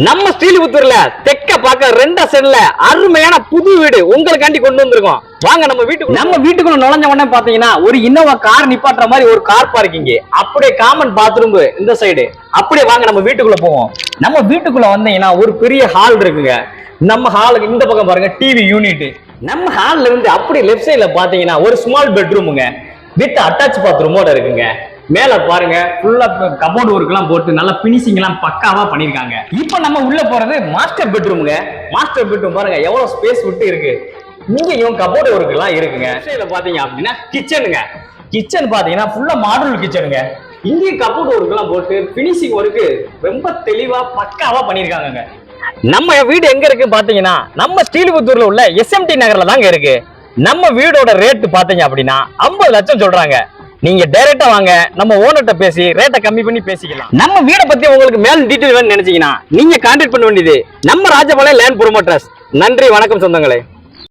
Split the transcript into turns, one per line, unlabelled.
நம்ம ஸ்ரீலிபுத்தூர்ல தெக்க பார்க்க 2 சென்ட்ல அருமையான புது வீடு உங்களுக்காண்டி கொண்டு வந்திருக்கோம். வாங்க நம்ம வீட்டுக்குள்ள நுழைஞ்ச உடனே பாத்தீங்கன்னா ஒரு இன்னோவா கார் நிப்பாட்டுற மாதிரி ஒரு கார் பார்க்கிங், அப்படியே காமன் பாத்ரூம் இந்த சைடு. அப்படியே வாங்க நம்ம வீட்டுக்குள்ள போவோம். நம்ம வீட்டுக்குள்ள வந்தீங்கன்னா ஒரு பெரிய ஹால் இருக்குங்க. நம்ம ஹாலுக்கு இந்த பக்கம் பாருங்க டிவி யூனிட். நம்ம ஹால்ல இருந்து அப்படியே லெஃப்ட் சைடுல பாத்தீங்கன்னா ஒரு ஸ்மால் பெட்ரூமுங்க வித் அட்டாச் பாத்ரூமோட இருக்குங்க. மேல பாருங்க ஃபுல்லா கபோர்ட் ஒர்க் எல்லாம் போட்டு நல்ல பினிஷிங் எல்லாம் பக்காவா பண்ணிருக்காங்க. இப்போ நம்ம உள்ள போறது மாஸ்டர் பெட்ரூமுங்க. மாஸ்டர் பெட்ரூம் பாருங்க எவ்வளவு ஸ்பேஸ் விட்டு இருக்கு. இங்கேயும் கபோர்ட் ஒர்க் எல்லாம் இருக்குங்க. சைடுல பாத்தீங்க அப்படின்னா கிச்சனுங்க. கிச்சன் பாத்தீங்கன்னா ஃபுல்லா மாடுலர் கிச்சனுங்க. இங்கேயும் கபோர்ட் ஒர்க் எல்லாம் போட்டு பினிஷிங் ஒர்க் ரொம்ப தெளிவா பக்காவா பண்ணிருக்காங்க. நம்ம வீடு எங்க இருக்கு பாத்தீங்கன்னா நம்ம ஸ்ரீலிபுத்தூர்ல உள்ள SMT நகர்ல தாங்க இருக்கு. நம்ம வீடோட ரேட் பாத்தீங்க அப்படின்னா 50 லட்சம் சொல்றாங்க. நீங்க டைரக்டா வாங்க, நம்ம ஓனர்ட்ட பேசி ரேட்டை கம்மி பண்ணி பேசிக்கலாம். நம்ம வீட பத்தி உங்களுக்கு மேல் டீடைல் வேணும்னு நினைச்சீங்கன்னா நீங்க கான்டாக்ட் பண்ண வேண்டியது நம்ம ராஜபாளையம் லேண்ட் ப்ரோமோட்டர்ஸ். நன்றி, வணக்கம் சொந்தங்களே.